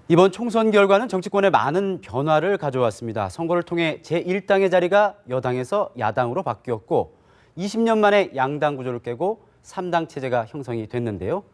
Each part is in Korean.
이번 총선 결과는 정치권에 많은 변화를 가져왔습니다. 선거를 통해 제1당의 자리가 여당에서 야당으로 바뀌었고 20년 만에 양당 구조를 깨고 3당 체제가 형성이 됐는데요.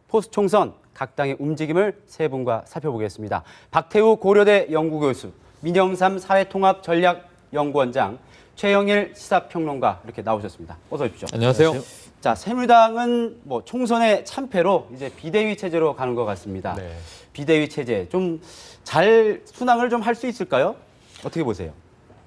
포스총선 각 당의 움직임을 세 분과 살펴보겠습니다. 박태우 고려대 연구교수, 민영삼 사회통합전략연구원장, 최영일 시사평론가 이렇게 나오셨습니다. 어서 오십시오. 안녕하세요. 자, 새누리당은 총선의 참패로 이제 비대위 체제로 가는 것 같습니다. 네. 비대위 체제 좀 잘 순항을 좀 할 수 있을까요? 어떻게 보세요?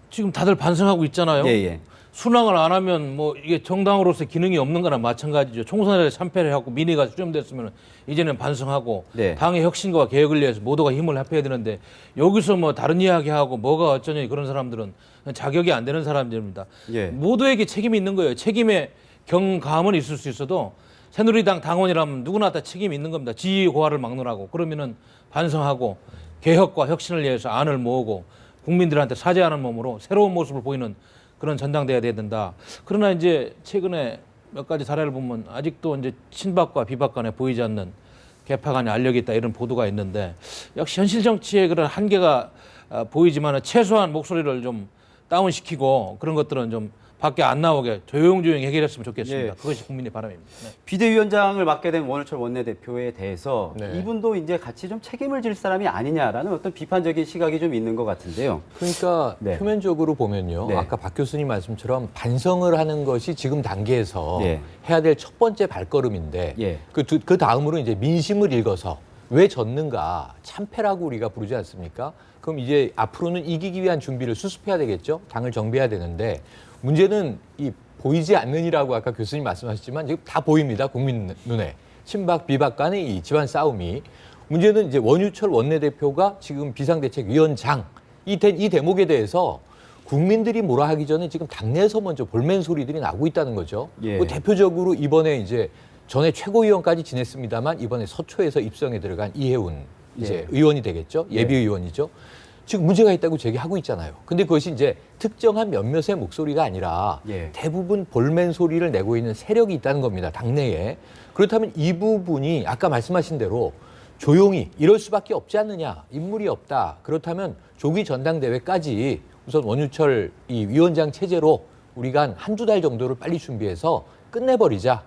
지금 다들 반성하고 있잖아요. 예. 순항을 안 하면 뭐 이게 정당으로서 기능이 없는 거나 마찬가지죠. 총선에 참패를 하고 민의가 수렴됐으면 이제는 반성하고 네. 당의 혁신과 개혁을 위해서 모두가 힘을 합해야 되는데 여기서 뭐 다른 이야기하고 뭐가 어쩌냐 그런 사람들은 자격이 안 되는 사람들입니다. 예. 모두에게 책임이 있는 거예요. 책임의 경감은 있을 수 있어도 새누리당 당원이라면 누구나 다 책임이 있는 겁니다. 지위 고하를 막론하고 그러면은 반성하고 개혁과 혁신을 위해서 안을 모으고 국민들한테 사죄하는 몸으로 새로운 모습을 보이는 그런 전당대회가 돼야 된다. 그러나 이제 최근에 몇 가지 사례를 보면 아직도 이제 친박과 비박 간에 보이지 않는 개파 간의 알력이 있다 이런 보도가 있는데 역시 현실 정치의 그런 한계가 보이지만 최소한 목소리를 좀 다운시키고 그런 것들은 좀 밖에 안 나오게 조용조용히 해결했으면 좋겠습니다. 예. 그것이 국민의 바람입니다. 네. 비대위원장을 맡게 된 원유철 원내대표에 대해서 네. 이분도 이제 같이 좀 책임을 질 사람이 아니냐라는 어떤 비판적인 시각이 좀 있는 것 같은데요. 그러니까 네. 표면적으로 보면요. 네. 아까 박 교수님 말씀처럼 반성을 하는 것이 지금 단계에서 네. 해야 될 첫 번째 발걸음인데 예. 그 다음으로 이제 민심을 읽어서 왜 졌는가 참패라고 우리가 부르지 않습니까? 그럼 이제 앞으로는 이기기 위한 준비를 수습해야 되겠죠. 당을 정비해야 되는데 문제는 이 보이지 않느니라고 아까 교수님 말씀하셨지만 지금 다 보입니다. 국민 눈에. 친박 비박 간의 이 집안 싸움이. 문제는 이제 원유철 원내대표가 지금 비상대책위원장 이 대목에 대해서 국민들이 뭐라 하기 전에 지금 당내에서 먼저 볼멘 소리들이 나고 있다는 거죠. 예. 그 대표적으로 이번에 이제 전에 최고위원까지 지냈습니다만 이번에 서초에서 입성에 들어간 이해운 이제 의원이 되겠죠. 예비의원이죠. 지금 문제가 있다고 제기하고 있잖아요. 근데 그것이 이제 특정한 몇몇의 목소리가 아니라 예. 대부분 볼멘 소리를 내고 있는 세력이 있다는 겁니다. 당내에. 그렇다면 이 부분이 아까 말씀하신 대로 조용히 이럴 수밖에 없지 않느냐. 인물이 없다. 그렇다면 조기 전당대회까지 우선 원유철 이 위원장 체제로 우리가 한두 달 정도를 빨리 준비해서 끝내버리자.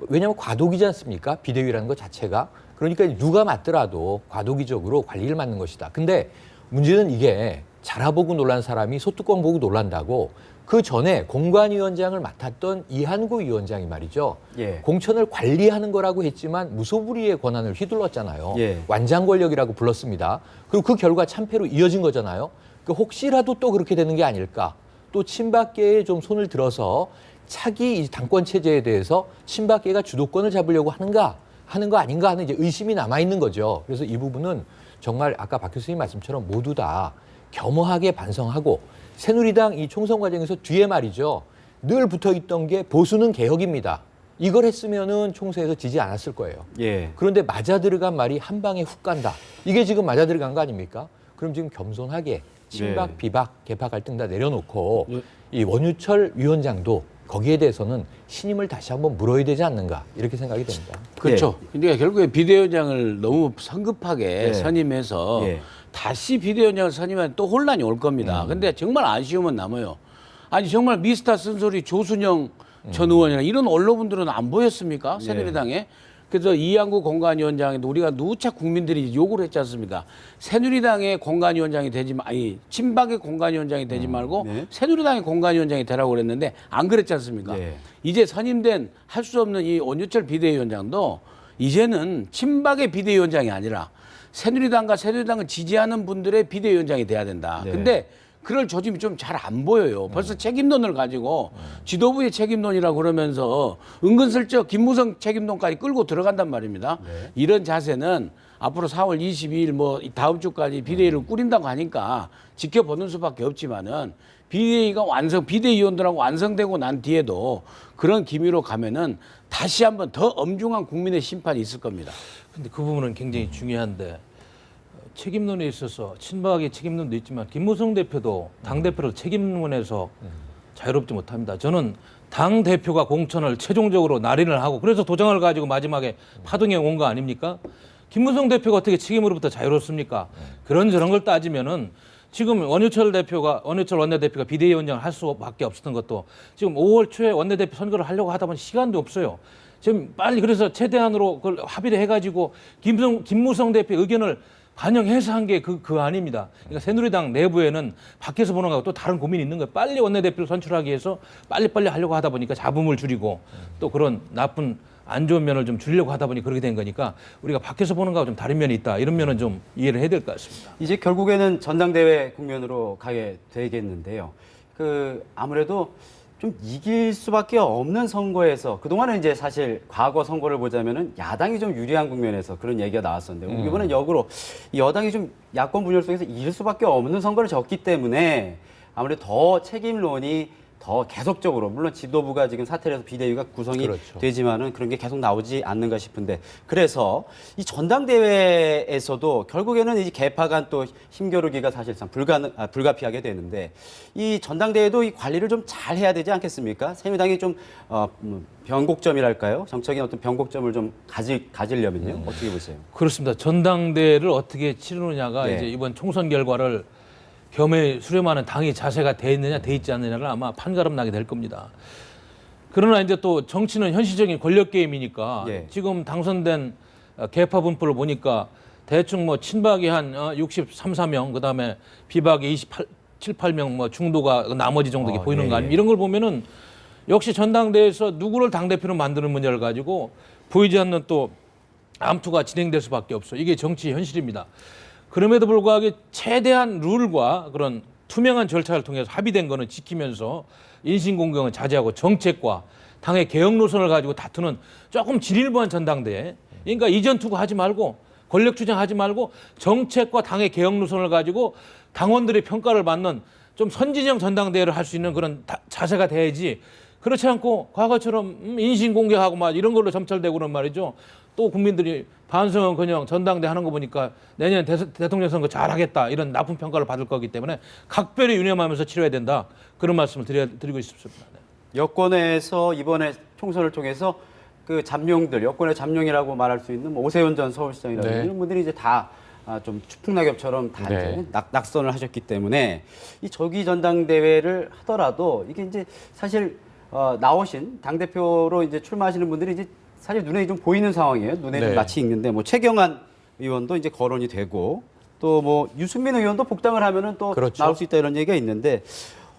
왜냐하면 과도기지 않습니까? 비대위라는 것 자체가. 그러니까 누가 맡더라도 과도기적으로 관리를 맡는 것이다. 근데 문제는 이게 자라보고 놀란 사람이 소뚜껑 보고 놀란다고 그 전에 공관위원장을 맡았던 이한구 위원장이 말이죠. 예. 공천을 관리하는 거라고 했지만 무소불위의 권한을 휘둘렀잖아요. 예. 완장 권력이라고 불렀습니다. 그리고 그 결과 참패로 이어진 거잖아요. 그러니까 혹시라도 또 그렇게 되는 게 아닐까. 또 친박계에 좀 손을 들어서 차기 이 당권 체제에 대해서 친박계가 주도권을 잡으려고 하는 거 아닌가 하는 이제 의심이 남아 있는 거죠. 그래서 이 부분은 정말 아까 박 교수님 말씀처럼 모두 다 겸허하게 반성하고 새누리당 이 총선 과정에서 뒤에 말이죠. 늘 붙어 있던 게 보수는 개혁입니다. 이걸 했으면은 총선에서 지지 않았을 거예요. 예. 그런데 맞아 들어간 말이 한 방에 훅 간다. 이게 지금 맞아 들어간 거 아닙니까? 그럼 지금 겸손하게 친박, 네. 비박, 개파 갈등 다 내려놓고 이 원유철 위원장도 거기에 대해서는 신임을 다시 한번 물어야 되지 않는가 이렇게 생각이 됩니다. 그렇죠. 그러니까 결국에 비대위원장을 너무 성급하게 네. 선임해서 예. 다시 비대위원장을 선임하면 또 혼란이 올 겁니다. 근데 정말 아쉬움은 남아요. 아니 정말 미스터 쓴소리 조순영 전 의원이나 이런 언론분들은 안 보였습니까? 새누리당에. 그래서 이한구 공관위원장에도 우리가 누차 국민들이 요구를 했지 않습니까? 새누리당의 공관위원장이 되지 아니 친박의 공관위원장이 되지 말고 네. 새누리당의 공관위원장이 되라고 그랬는데 안 그랬지 않습니까? 네. 이제 선임된 할 수 없는 이 원유철 비대위원장도 이제는 친박의 비대위원장이 아니라 새누리당과 새누리당을 지지하는 분들의 비대위원장이 돼야 된다. 네. 근데 그럴 조짐이 좀 잘 안 보여요. 벌써 책임론을 가지고 지도부의 책임론이라고 그러면서 은근슬쩍 김무성 책임론까지 끌고 들어간단 말입니다. 네. 이런 자세는 앞으로 4월 22일 뭐 다음 주까지 비대위를 꾸린다고 하니까 지켜보는 수밖에 없지만은 비대위가 비대위원들하고 완성되고 난 뒤에도 그런 기미로 가면은 다시 한번 더 엄중한 국민의 심판이 있을 겁니다. 근데 그 부분은 굉장히 중요한데 책임론에 있어서 친박의 책임론도 있지만 김무성 대표도 당대표로 책임론에서 자유롭지 못합니다. 저는 당대표가 공천을 최종적으로 날인을 하고 그래서 도장을 가지고 마지막에 파동에 온 거 아닙니까? 김무성 대표가 어떻게 책임으로부터 자유롭습니까? 그런 걸 따지면은 지금 원유철 원내대표가 비대위원장을 할 수밖에 없었던 것도 지금 5월 초에 원내대표 선거를 하려고 하다 보니 시간도 없어요. 지금 빨리 그래서 최대한으로 그걸 합의를 해가지고 김무성 대표의 의견을 반영해서 한 게 그 아닙니다. 그러니까 새누리당 내부에는 밖에서 보는 거하고 또 다른 고민이 있는 거예요. 빨리 원내대표를 선출하기 위해서 빨리빨리 하려고 하다 보니까 잡음을 줄이고 또 그런 나쁜 안 좋은 면을 좀 줄이려고 하다 보니 그렇게 된 거니까 우리가 밖에서 보는 거하고 좀 다른 면이 있다. 이런 면은 좀 이해를 해야 될 것 같습니다. 이제 결국에는 전당대회 국면으로 가게 되겠는데요. 아무래도 좀 이길 수밖에 없는 선거에서 그동안은 이제 사실 과거 선거를 보자면은 야당이 좀 유리한 국면에서 그런 얘기가 나왔었는데 이번엔 역으로 이 여당이 좀 야권 분열 속에서 이길 수밖에 없는 선거를 졌기 때문에 아무래도 더 책임론이 더 계속적으로 물론 지도부가 지금 사퇴를 해서 비대위가 구성이 그렇죠. 되지만은 그런 게 계속 나오지 않는가 싶은데 그래서 이 전당대회에서도 결국에는 이 개파 간 또 힘겨루기가 사실상 불가피하게 되는데 이 전당대회도 이 관리를 좀 잘 해야 되지 않겠습니까? 새누리당이 좀 변곡점이랄까요? 정책인 어떤 변곡점을 좀 가지려면요 어떻게 보세요? 그렇습니다. 전당대회를 어떻게 치르느냐가 네. 이제 이번 총선 결과를 겸해 수렴하는 당의 자세가 돼 있느냐 돼 있지 않느냐를 아마 판가름 나게 될 겁니다. 그러나 이제 또 정치는 현실적인 권력 게임이니까 예. 지금 당선된 개파 분포를 보니까 대충 뭐 친박이 한 63, 4명 그다음에 비박이 7, 8명 뭐 중도가 나머지 정도 보이는 거 아니면 이런 걸 보면은 역시 전당대회에서 누구를 당대표로 만드는 문제를 가지고 보이지 않는 또 암투가 진행될 수밖에 없어. 이게 정치 현실입니다. 그럼에도 불구하고 최대한 룰과 그런 투명한 절차를 통해서 합의된 거는 지키면서 인신공격은 자제하고 정책과 당의 개혁 노선을 가지고 다투는 조금 질일부한 전당대회. 그러니까 이전 투구 하지 말고 권력 주장하지 말고 정책과 당의 개혁 노선을 가지고 당원들의 평가를 받는 좀 선진형 전당대회를 할 수 있는 그런 자세가 돼야지 그렇지 않고 과거처럼 인신공격하고 막 이런 걸로 점철되고 그런 말이죠. 또 국민들이 반성은커녕 전당대 하는 거 보니까 내년 대통령 선거 잘하겠다 이런 나쁜 평가를 받을 거기 때문에 각별히 유념하면서 치러야 된다 그런 말씀을 드리고 싶습니다. 네. 여권에서 이번에 총선을 통해서 그 잠룡들 여권의 잠룡이라고 말할 수 있는 뭐 오세훈 전 서울시장이라든지 네. 이런 분들이 이제 다 좀 추풍낙엽처럼 다 네. 이제 낙선을 하셨기 때문에 이 조기 전당대회를 하더라도 이게 이제 사실 나오신 당 대표로 이제 출마하시는 분들이 이제 사실 눈에 좀 보이는 상황이에요. 눈에 좀 네. 낯이 익는데 뭐 최경환 의원도 이제 거론이 되고 또 뭐 유승민 의원도 복당을 하면은 또 그렇죠. 나올 수 있다 이런 얘기가 있는데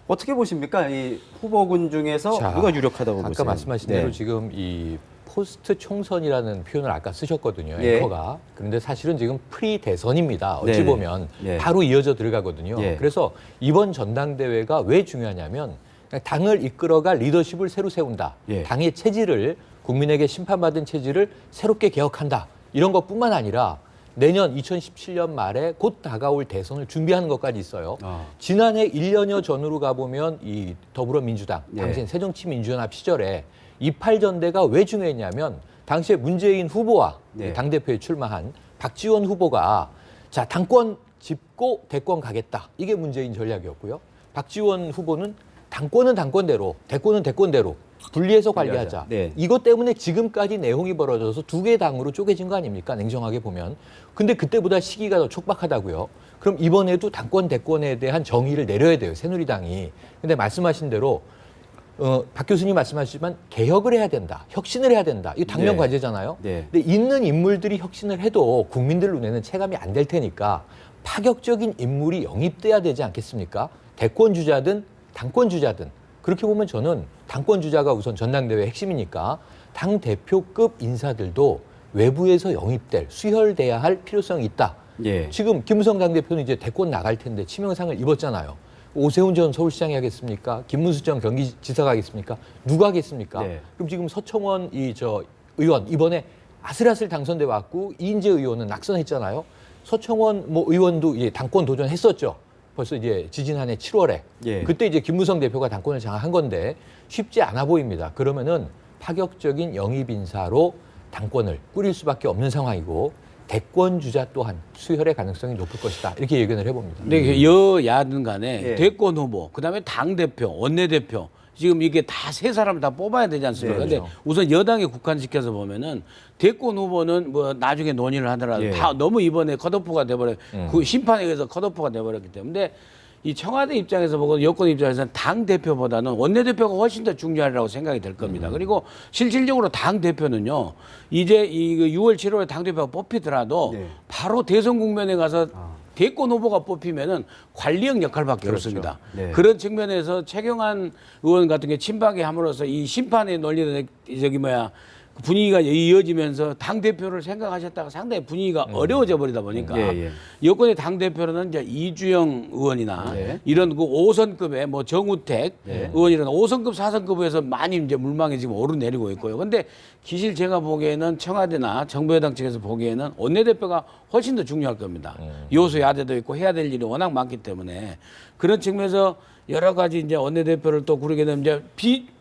어떻게 보십니까? 이 후보군 중에서 자, 누가 유력하다고 아까 보세요? 말씀하신 네. 대로 지금 이 포스트 총선이라는 표현을 아까 쓰셨거든요. 예. 앵커가. 그런데 사실은 지금 프리 대선입니다. 어찌 네네. 보면 예. 바로 이어져 들어가거든요. 예. 그래서 이번 전당대회가 왜 중요하냐면 그냥 당을 이끌어갈 리더십을 새로 세운다. 예. 당의 체질을 국민에게 심판받은 체질을 새롭게 개혁한다. 이런 것뿐만 아니라 내년 2017년 말에 곧 다가올 대선을 준비하는 것까지 있어요. 지난해 1년여 전으로 가보면 이 더불어민주당, 예. 당시엔 새정치민주연합 시절에 28전대가 왜 중요했냐면 당시에 문재인 후보와 네. 당대표에 출마한 박지원 후보가 자 당권 짚고 대권 가겠다. 이게 문재인 전략이었고요. 박지원 후보는 당권은 당권대로, 대권은 대권대로 분리해서 관리하자. 네. 이것 때문에 지금까지 내홍이 벌어져서 두 개 당으로 쪼개진 거 아닙니까? 냉정하게 보면. 근데 그때보다 시기가 더 촉박하다고요. 그럼 이번에도 당권 대권에 대한 정의를 내려야 돼요. 새누리당이. 근데 말씀하신 대로 박 교수님 말씀하시지만 개혁을 해야 된다. 혁신을 해야 된다. 이거 당면 네. 과제잖아요. 네. 근데 있는 인물들이 혁신을 해도 국민들 눈에는 체감이 안 될 테니까 파격적인 인물이 영입돼야 되지 않겠습니까? 대권 주자든 당권 주자든. 그렇게 보면 저는 당권 주자가 우선 전당대회 핵심이니까 당 대표급 인사들도 외부에서 영입될, 수혈돼야 할 필요성이 있다. 예. 지금 김무성 당대표는 이제 대권 나갈 텐데 치명상을 입었잖아요. 오세훈 전 서울시장이 하겠습니까? 김문수 전 경기지사가 하겠습니까? 누가 하겠습니까? 네. 그럼 지금 서청원 의원 이번에 아슬아슬 당선돼 왔고 이인재 의원은 낙선했잖아요. 서청원 의원도 이제 당권 도전했었죠. 벌써 이제 지지난해 7월에 예. 그때 이제 김무성 대표가 당권을 장악한 건데 쉽지 않아 보입니다. 그러면은 파격적인 영입 인사로 당권을 꾸릴 수밖에 없는 상황이고 대권 주자 또한 수혈의 가능성이 높을 것이다. 이렇게 예견을 해봅니다. 근데 여야든 간에 예. 대권 후보, 그다음에 당 대표, 원내 대표 지금 이게 다 세 사람을 다 뽑아야 되지 않습니까? 네, 근데 그렇죠. 우선 여당에 국한시켜서 보면은 대권 후보는 뭐 나중에 논의를 하더라도 예. 다 너무 이번에 컷오프가 돼버려 그 심판에 의해서 컷오프가 돼버렸기 때문에 이 청와대 입장에서 보고 여권 입장에서는 당 대표보다는 원내대표가 훨씬 더 중요하리라고 생각이 될 겁니다. 그리고 실질적으로 당 대표는요 이제 이 6월 7월에 당 대표가 뽑히더라도 네. 바로 대선 국면에 가서 대권 후보가 뽑히면은 관리형 역할밖에 없습니다. 네. 그런 측면에서 최경환 의원 같은 게 친박에 함으로써 이 심판의 논리는 분위기가 이어지면서 당 대표를 생각하셨다가 상당히 분위기가 어려워져 버리다 보니까 예, 예. 여권의 당 대표로는 이제 이주영 의원이나 네. 이런 그 5선급의 뭐 정우택 네. 의원이라는 5선급, 4선급에서 많이 이제 물망이 지금 오르내리고 있고요. 근데 기실 제가 보기에는 청와대나 정부 여당 측에서 보기에는 원내대표가 훨씬 더 중요할 겁니다. 요소 야대도 있고 해야 될 일이 워낙 많기 때문에 그런 측면에서 여러 가지 이제 원내대표를 또 구르게 되면 이제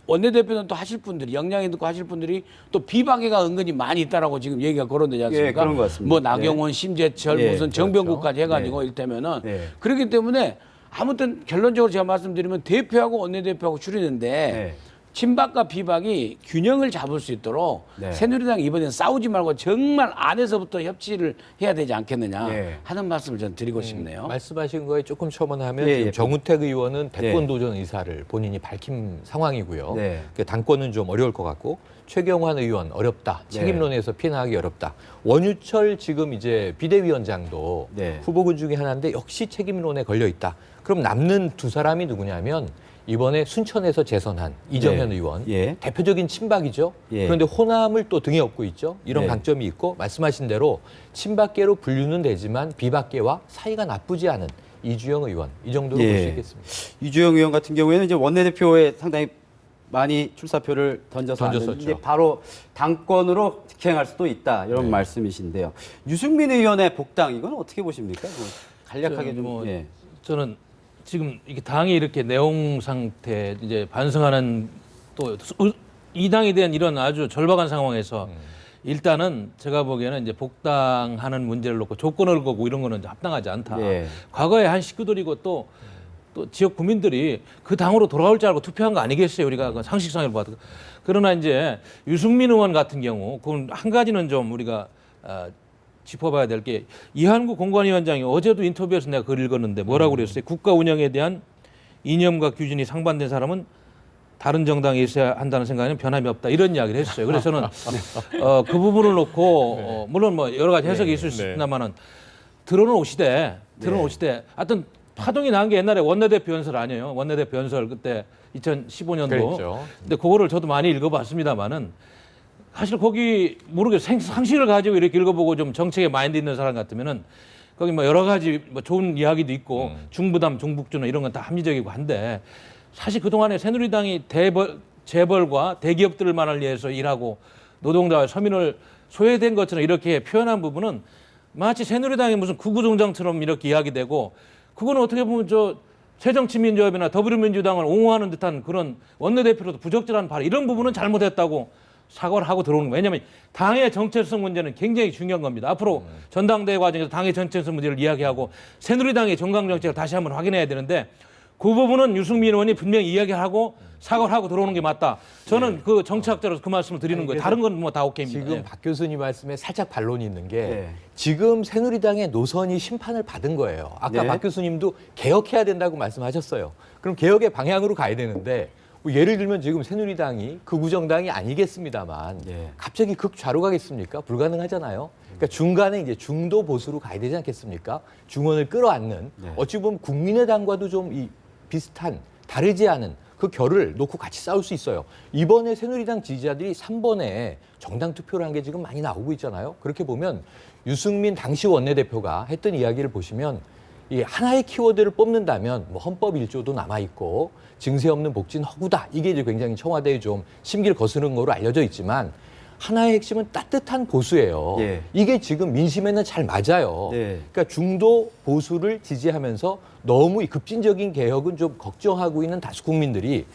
원내대표는 또 하실 분들이 역량이 있고 하실 분들이 또 비박애가 은근히 많이 있다라고 지금 얘기가 거론되지 않습니까? 예, 그런 것 같습니다. 뭐 나경원, 심재철, 예, 무슨 정병국까지 해가지고 이를테면은 네. 그렇기 때문에 아무튼 결론적으로 제가 말씀드리면 대표하고 원내대표하고 줄이는데 네. 친박과 비박이 균형을 잡을 수 있도록 네. 새누리당이 이번엔 싸우지 말고 정말 안에서부터 협치를 해야 되지 않겠느냐 네. 하는 말씀을 전 드리고 싶네요. 말씀하신 거에 조금 첨언하면 예, 지금 예. 정우택 의원은 대권 네. 도전 의사를 본인이 밝힌 상황이고요. 네. 그 당권은 좀 어려울 것 같고 최경환 의원 어렵다. 네. 책임론에서 피난하기 어렵다. 원유철 지금 이제 비대위원장도 네. 후보군 중에 하나인데 역시 책임론에 걸려 있다. 그럼 남는 두 사람이 누구냐면 이번에 순천에서 재선한 이정현 네. 의원 예. 대표적인 친박이죠. 예. 그런데 호남을 또 등에 업고 있죠. 이런 네. 강점이 있고 말씀하신 대로 친박계로 분류는 되지만 비박계와 사이가 나쁘지 않은 이주영 의원 이 정도로 볼 수 예. 있겠습니다. 이주영 의원 같은 경우에는 이제 원내대표에 상당히 많이 출사표를 던져서 던졌었죠. 왔는데 이제 바로 당권으로 직행할 수도 있다 이런 네. 말씀이신데요. 유승민 의원의 복당 이건 어떻게 보십니까? 뭐 간략하게 좀. 뭐 예. 저는 지금 이게 당이 이렇게 내용 상태 이제 반성하는 또 이 당에 대한 이런 아주 절박한 상황에서 일단은 제가 보기에는 이제 복당하는 문제를 놓고 조건을 거고 이런 거는 이제 합당하지 않다. 네. 과거에 한 식구들이고 또 지역 구민들이 그 당으로 돌아올 줄 알고 투표한 거 아니겠어요? 우리가 그 상식상으로 봐도. 그러나 이제 유승민 의원 같은 경우 그건 한 가지는 좀 우리가 짚어봐야 될 게 이한구 공관위원장이 어제도 인터뷰에서 내가 글을 읽었는데 뭐라고 그랬어요? 국가 운영에 대한 이념과 규준이 상반된 사람은 다른 정당에 있어야 한다는 생각에는 변함이 없다 이런 이야기를 했어요. 그래서 저는 그 부분을 놓고 물론 뭐 여러 가지 해석이 있을 수 있습니다만은 드러놓으시되 하여튼 파동이 난 게 옛날에 원내대표 연설 아니에요. 원내대표 연설 그때 2015년도. 그랬죠. 근데 그거를 저도 많이 읽어봤습니다만은 사실 거기 모르겠어요. 상식을 가지고 이렇게 읽어보고 좀 정책에 마인드 있는 사람 같으면은 거기 뭐 여러 가지 뭐 좋은 이야기도 있고 중부담, 중북주나 이런 건 다 합리적이고 한데 사실 그동안에 새누리당이 재벌과 대기업들만을 위해서 일하고 노동자와 서민을 소외된 것처럼 이렇게 표현한 부분은 마치 새누리당이 무슨 구구종장처럼 이렇게 이야기되고 그거는 어떻게 보면 저 새정치민주협이나 더불어민주당을 옹호하는 듯한 그런 원내대표로도 부적절한 발언 이런 부분은 잘못했다고 사과를 하고 들어오는 거예요. 왜냐하면 당의 정체성 문제는 굉장히 중요한 겁니다. 앞으로 전당대회 과정에서 당의 정체성 문제를 이야기하고 새누리당의 정강 정책을 다시 한번 확인해야 되는데 그 부분은 유승민 의원이 분명히 이야기하고 사과를 하고 들어오는 게 맞다. 저는 그 정치학자로서 그 말씀을 드리는 거예요. 다른 건 뭐 다 오케이입니다. 지금 예. 박 교수님 말씀에 살짝 반론이 있는 게 네. 지금 새누리당의 노선이 심판을 받은 거예요. 아까 네. 박 교수님도 개혁해야 된다고 말씀하셨어요. 그럼 개혁의 방향으로 가야 되는데 뭐 예를 들면 지금 새누리당이 극우정당이 아니겠습니다만 네. 갑자기 극좌로 가겠습니까? 불가능하잖아요. 그러니까 중간에 이제 중도 보수로 가야 되지 않겠습니까? 중원을 끌어안는 네. 어찌 보면 국민의당과도 좀 비슷한 다르지 않은 그 결을 놓고 같이 싸울 수 있어요. 이번에 새누리당 지지자들이 3번에 정당 투표를 한 게 지금 많이 나오고 있잖아요. 그렇게 보면 유승민 당시 원내대표가 했던 이야기를 보시면 이 하나의 키워드를 뽑는다면 뭐 헌법 1조도 남아있고 증세 없는 복지는 허구다. 이게 이제 굉장히 청와대에 좀 심기를 거스르는 거로 알려져 있지만 하나의 핵심은 따뜻한 보수예요. 예. 이게 지금 민심에는 잘 맞아요. 네. 그러니까 중도 보수를 지지하면서 너무 이 급진적인 개혁은 좀 걱정하고 있는 다수 국민들이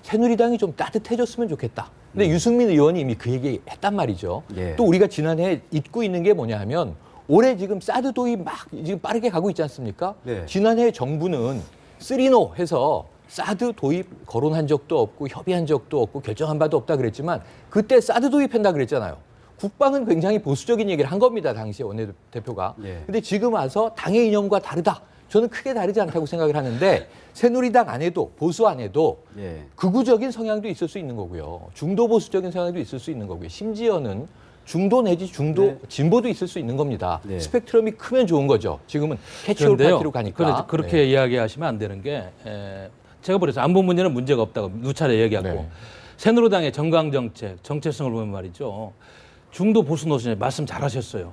새누리당이 좀 따뜻해졌으면 좋겠다. 근데 유승민 의원이 이미 그 얘기 했단 말이죠. 예. 또 우리가 지난해 잊고 있는 게 뭐냐 하면 올해 지금 사드 도입 막 지금 빠르게 가고 있지 않습니까? 네. 지난해 정부는 쓰리노 해서 사드 도입 거론한 적도 없고 협의한 적도 없고 결정한 바도 없다 그랬지만 그때 사드 도입한다 그랬잖아요. 국방은 굉장히 보수적인 얘기를 한 겁니다. 당시에 원내대표가. 예. 근데 지금 와서 당의 이념과 다르다. 저는 크게 다르지 않다고 생각을 하는데 새누리당 안에도 보수 안에도 예. 극우적인 성향도 있을 수 있는 거고요. 중도 보수적인 성향도 있을 수 있는 거고요. 심지어는 중도 내지 중도 네. 진보도 있을 수 있는 겁니다. 네. 스펙트럼이 크면 좋은 거죠. 지금은 캐치올 파티로 가니까. 그렇게 이야기하시면 안 되는 게 제가 그래서 안보 문제는 문제가 없다고 누차례 얘기하고 네. 새누리당의 정강 정책, 정체성을 보면 말이죠. 중도 보수 노선에 말씀 잘하셨어요.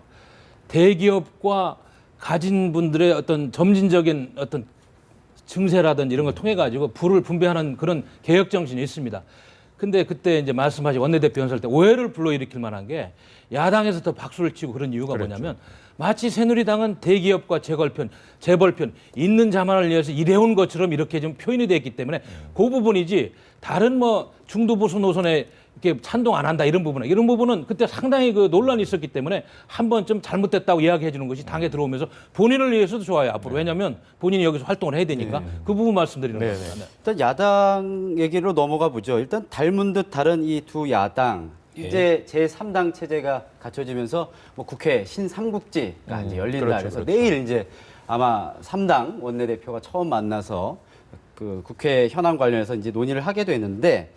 대기업과 가진 분들의 어떤 점진적인 어떤 증세라든지 이런 걸 통해 가지고 부를 분배하는 그런 개혁 정신이 있습니다. 근데 그때 이제 말씀하신 원내대표 연설 때 오해를 불러일으킬 만한 게 야당에서 더 박수를 치고 그런 이유가 뭐냐면 마치 새누리당은 대기업과 재벌편 있는 자만을 위해서 일해온 것처럼 이렇게 좀 표현이 됐기 때문에 그 부분이지 다른 뭐 중도 보수 노선에 이렇게 찬동 안 한다 이런 부분은 그때 상당히 그 논란이 있었기 때문에 한번 좀 잘못됐다고 이야기해 주는 것이 당에 들어오면서 본인을 위해서도 좋아요 앞으로 왜냐하면 본인이 여기서 활동을 해야 되니까 그 부분 말씀드리는 겁니다. 네. 일단 야당 얘기로 넘어가 보죠. 일단 닮은 듯 다른 이 두 야당 이제 제3당 체제가 갖춰지면서 뭐 국회 신삼국지가 이제 열린다. 그렇죠, 그래서 그렇죠. 내일 이제 아마 3당 원내대표가 처음 만나서 그 국회 현안 관련해서 이제 논의를 하게 되는데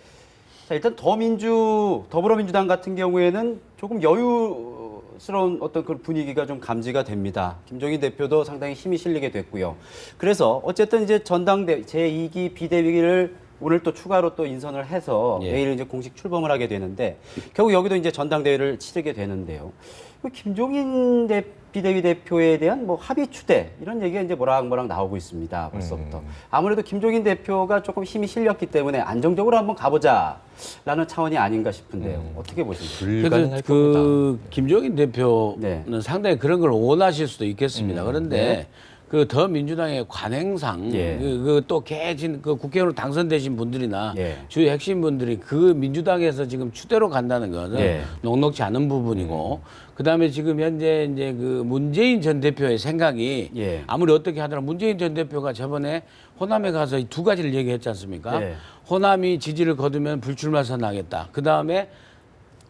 자, 일단 더불어민주당 같은 경우에는 조금 여유스러운 어떤 그 분위기가 좀 감지가 됩니다. 김종인 대표도 상당히 힘이 실리게 됐고요. 그래서 어쨌든 이제 전당대 제2기 비대위를 오늘 또 추가로 또 인선을 해서 예. 내일 이제 공식 출범을 하게 되는데 결국 여기도 이제 전당대회를 치르게 되는데요. 김종인 비대위 대표에 대한 뭐 합의 추대 이런 얘기가 이제 모락모락 나오고 있습니다. 벌써부터. 아무래도 김종인 대표가 조금 힘이 실렸기 때문에 안정적으로 한번 가보자라는 차원이 아닌가 싶은데요. 어떻게 보십니까? 불가능할 그래서 겁니다. 김종인 대표는 네. 상당히 그런 걸 원하실 수도 있겠습니다. 그런데 그 더민주당의 관행상 예. 또 계신 그 국회의원으로 당선되신 분들이나 예. 주요 핵심 분들이 그 민주당에서 지금 추대로 간다는 것은 예. 녹록지 않은 부분이고 그다음에 지금 현재 이제 그 문재인 전 대표의 생각이 예. 아무리 어떻게 하더라도 문재인 전 대표가 저번에 호남에 가서 이 두 가지를 얘기했지 않습니까? 예. 호남이 지지를 거두면 불출마 선언하겠다. 그다음에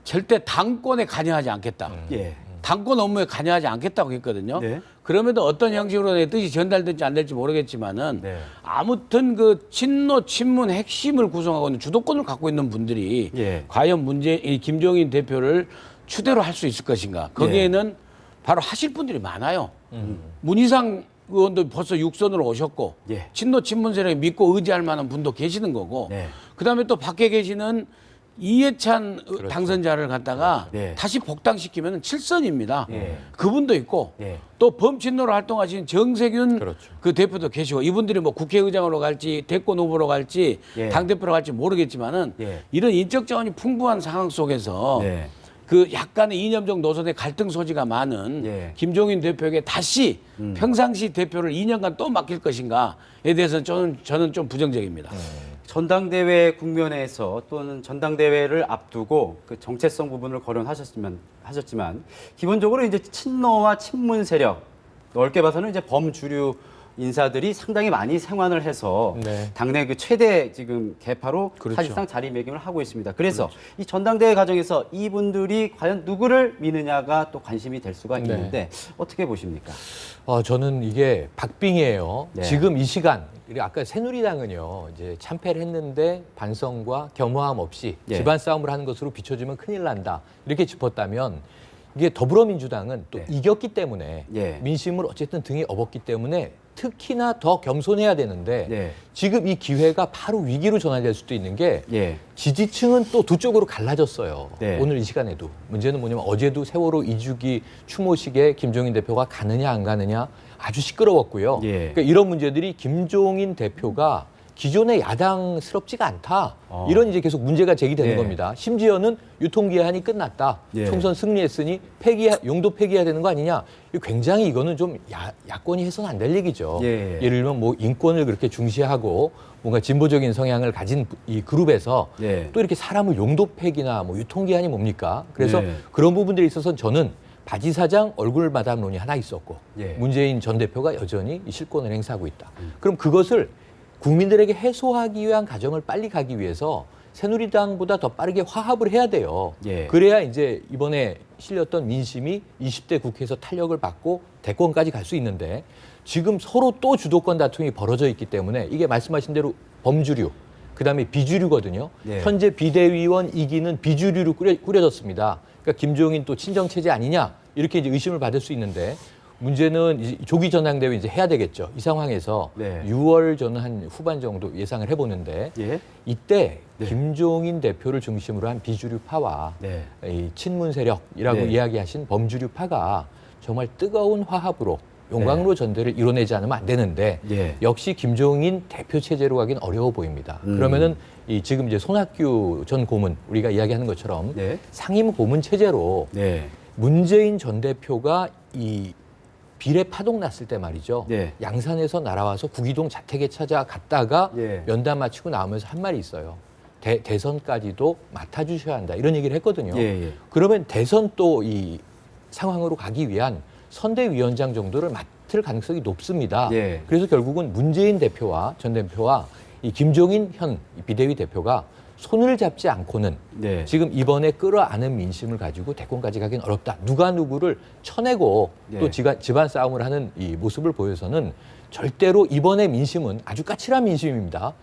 절대 당권에 관여하지 않겠다. 예. 당권 업무에 관여하지 않겠다고 했거든요. 네. 그럼에도 어떤 형식으로 내 뜻이 전달될지 안 될지 모르겠지만은 네. 아무튼 그 친노 친문 핵심을 구성하고 있는 주도권을 갖고 있는 분들이 예. 과연 이 김종인 대표를 추대로 할 수 있을 것인가? 거기에는 바로 하실 분들이 많아요. 문희상 의원도 벌써 육선으로 오셨고 예. 친노 친문 세력에 믿고 의지할 만한 분도 계시는 거고 네. 그다음에 또 밖에 계시는 이해찬 당선자를 갖다가 네. 다시 복당시키면 7선입니다. 예. 그분도 있고 예. 또 범친노로 활동하시는 정세균 그렇죠. 그 대표도 계시고 이분들이 뭐 국회의장으로 갈지 대권 후보로 갈지 예. 당대표로 갈지 모르겠지만은 예. 이런 인적 자원이 풍부한 상황 속에서 네. 그 약간의 이념적 노선의 갈등 소지가 많은 예. 김종인 대표에게 다시 평상시 대표를 2년간 또 맡길 것인가에 대해서는 저는 좀 부정적입니다. 전당대회 국면에서 또는 전당대회를 앞두고 그 정체성 부분을 거론하셨지만 기본적으로 이제 친노와 친문 세력 넓게 봐서는 이제 범주류 인사들이 상당히 많이 생환을 해서 네. 당내 그 최대 지금 개파로 그렇죠. 사실상 자리매김을 하고 있습니다. 그래서 이 전당대회 과정에서 이분들이 과연 누구를 미느냐가 또 관심이 될 수가 있는데 어떻게 보십니까? 저는 이게 박빙이에요. 네. 지금 이 시간, 그리고 아까 새누리당은요, 이제 참패를 했는데 반성과 겸허함 없이 예. 집안 싸움을 하는 것으로 비춰지면 큰일 난다. 이렇게 짚었다면 이게 더불어민주당은 또 네. 이겼기 때문에 예. 민심을 어쨌든 등에 업었기 때문에 특히나 더 겸손해야 되는데 네. 지금 이 기회가 바로 위기로 전환될 수도 있는 게 예. 지지층은 또 두 쪽으로 갈라졌어요. 네. 오늘 이 시간에도. 문제는 뭐냐면 어제도 세월호 2주기 추모식에 김종인 대표가 가느냐 안 가느냐 아주 시끄러웠고요. 예. 그러니까 이런 문제들이 김종인 대표가 기존의 야당스럽지가 않다. 이런 이제 계속 문제가 제기되는 네. 겁니다. 심지어는 유통기한이 끝났다. 예. 총선 승리했으니 용도 폐기해야 되는 거 아니냐. 굉장히 이거는 좀 야권이 해서는 안 될 얘기죠. 예. 예를 들면 뭐 인권을 그렇게 중시하고 뭔가 진보적인 성향을 가진 이 그룹에서 예. 또 이렇게 사람을 용도 폐기나 뭐 유통기한이 뭡니까? 그래서 예. 그런 부분들에 있어서는 저는 바지 사장 얼굴 마담론이 하나 있었고 예. 문재인 전 대표가 여전히 이 실권을 행사하고 있다. 그럼 그것을 국민들에게 해소하기 위한 과정을 빨리 가기 위해서 새누리당보다 더 빠르게 화합을 해야 돼요. 예. 그래야 이제 이번에 실렸던 민심이 20대 국회에서 탄력을 받고 대권까지 갈 수 있는데 지금 서로 또 주도권 다툼이 벌어져 있기 때문에 이게 말씀하신 대로 범주류, 그다음에 비주류거든요. 예. 현재 비대위원 이기는 비주류로 꾸려졌습니다. 그러니까 김종인 또 친정 체제 아니냐 이렇게 이제 의심을 받을 수 있는데 문제는 이제 조기 전당대회 이제 해야 되겠죠. 이 상황에서 네. 6월 저는 한 후반 정도 예상을 해보는데 예. 이때 네. 김종인 대표를 중심으로 한 비주류파와 네. 이 친문 세력이라고 네. 이야기하신 범주류파가 정말 뜨거운 화합으로 용광로 전대를 이뤄내지 않으면 안 되는데 예. 역시 김종인 대표 체제로 가긴 어려워 보입니다. 그러면은 이 지금 이제 손학규 전 고문 우리가 이야기하는 것처럼 네. 상임 고문 체제로 네. 문재인 전 대표가 이 비례 파동 났을 때 말이죠. 네. 양산에서 날아와서 구기동 자택에 찾아갔다가 예. 면담 마치고 나오면서 한 말이 있어요. 대선까지도 맡아주셔야 한다. 이런 얘기를 했거든요. 예, 예. 그러면 대선 또 이 상황으로 가기 위한 선대위원장 정도를 맡을 가능성이 높습니다. 예. 그래서 결국은 문재인 대표와 전 대표와 이 김종인 현 비대위 대표가 손을 잡지 않고는 네. 지금 이번에 끌어안은 민심을 가지고 대권까지 가긴 어렵다. 누가 누구를 쳐내고 네. 또 집안 싸움을 하는 이 모습을 보여서는 절대로 이번의 민심은 아주 까칠한 민심입니다.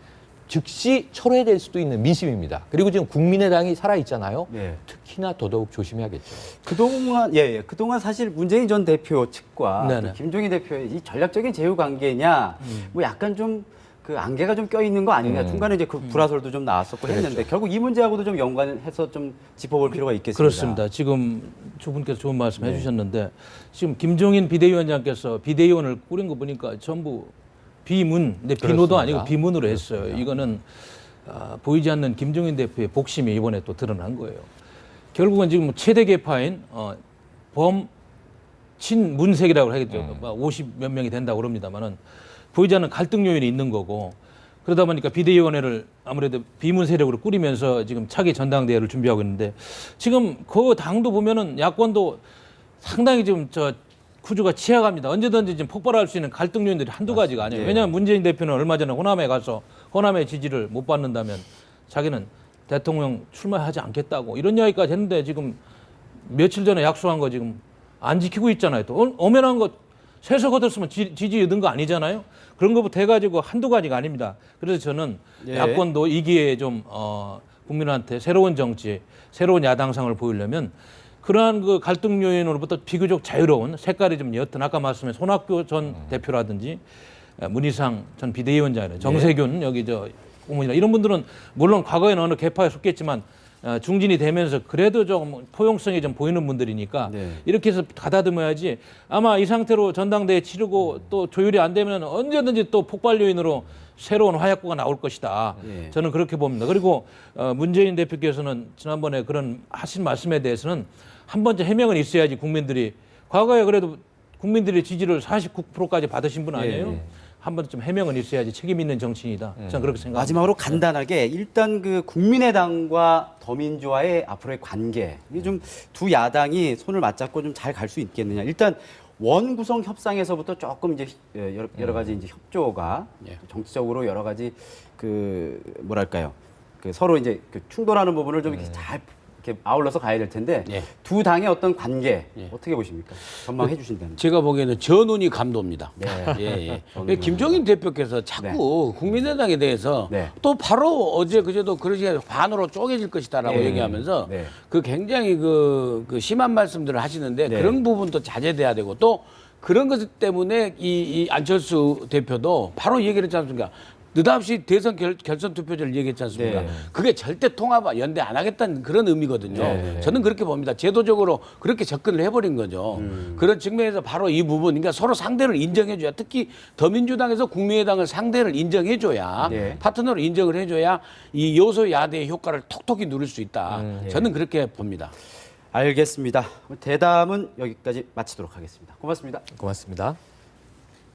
즉시 철회될 수도 있는 민심입니다. 그리고 지금 국민의당이 살아있잖아요. 네. 특히나 더더욱 조심해야겠죠. 그동안 사실 문재인 전 대표 측과 네네. 또 김종인 대표의 이 전략적인 제휴 관계냐, 뭐 약간 좀 그 안개가 좀 껴있는 거 아니냐. 중간에 이제 그 불화설도 좀 나왔었고 했는데 결국 이 문제하고도 좀 연관해서 좀 짚어볼 필요가 있겠습니다. 그렇습니다. 지금 두 분께서 좋은 말씀 해주셨는데 지금 김종인 비대위원장께서 비대위원을 꾸린 거 보니까 전부 비문, 근데 비노도 그렇습니다. 아니고 비문으로 했어요. 이거는 보이지 않는 김종인 대표의 복심이 이번에 또 드러난 거예요. 결국은 지금 최대 계파인 친문색이라고 하겠죠. 50몇 명이 된다고 그럽니다만은 보이지 않는 갈등 요인이 있는 거고 그러다 보니까 비대위원회를 아무래도 비문 세력으로 꾸리면서 지금 차기 전당대회를 준비하고 있는데 지금 그 당도 보면은 야권도 상당히 지금 구조가 취약합니다. 언제든지 지금 폭발할 수 있는 갈등 요인들이 한두 가지가 아니에요. 왜냐하면 문재인 대표는 얼마 전에 호남에 가서 호남의 지지를 못 받는다면 자기는 대통령 출마하지 않겠다고 이런 이야기까지 했는데 지금 며칠 전에 약속한 거 지금 안 지키고 있잖아요. 또 엄연한 거 세서 거뒀으면 지지 얻은 거 아니잖아요. 그런 거부터 해가지고 한두 가지가 아닙니다. 그래서 저는 예. 야권도 이 기회에 좀 국민한테 새로운 정치, 새로운 야당상을 보이려면 그러한 그 갈등 요인으로부터 비교적 자유로운 색깔이 좀 옅은 아까 말씀한 손학규 전 대표라든지 문희상 전 비대위원장이나 정세균 여기 고문이나 이런 분들은 물론 과거에는 어느 계파에 속했지만 중진이 되면서 그래도 좀 포용성이 좀 보이는 분들이니까 네. 이렇게 해서 가다듬어야지 아마 이 상태로 전당대회 치르고 또 조율이 안 되면 언제든지 또 폭발 요인으로 새로운 화약고가 나올 것이다. 네. 저는 그렇게 봅니다. 그리고 문재인 대표께서는 지난번에 그런 하신 말씀에 대해서는 한 번쯤 해명은 있어야지 국민들이 과거에 그래도 국민들의 지지를 49%까지 받으신 분 아니에요? 네. 한 번쯤 해명은 있어야지 책임 있는 정치인이다. 저는 그렇게 생각합니다. 마지막으로 간단하게 일단 그 국민의당과 더민주와의 앞으로의 관계 이게 좀 두 야당이 손을 맞잡고 좀 잘 갈 수 있겠느냐. 일단 원구성 협상에서부터 조금 이제 여러 가지 이제 협조가 정치적으로 여러 가지 그 뭐랄까요 그 서로 이제 그 충돌하는 부분을 좀 이렇게 잘 이렇게 아울러서 가야 될 텐데 예. 두 당의 어떤 관계 어떻게 보십니까? 전망해 주신다면. 제가 보기에는 전운이 감도입니다. 네. 예, 예. 김종인 대표께서 자꾸 국민의당에 대해서 네. 또 바로 어제 그제도 그러지 반으로 쪼개질 것이다라고 네. 얘기하면서 네. 그 굉장히 그 심한 말씀들을 하시는데 네. 그런 부분도 자제돼야 되고 또 그런 것 때문에 이 안철수 대표도 바로 얘기를 했지 않습니까? 느닷없이 대선 결선 투표제를 얘기했지 않습니까? 네. 그게 절대 연대 안 하겠다는 그런 의미거든요. 네. 저는 그렇게 봅니다. 제도적으로 그렇게 접근을 해버린 거죠. 그런 측면에서 바로 이 부분, 그러니까 서로 상대를 인정해줘야, 특히 더민주당에서 국민의당을 상대를 인정해줘야, 네. 파트너로 인정을 해줘야 이 여소야대의 효과를 톡톡히 누릴 수 있다. 저는 그렇게 봅니다. 알겠습니다. 대담은 여기까지 마치도록 하겠습니다. 고맙습니다. 고맙습니다.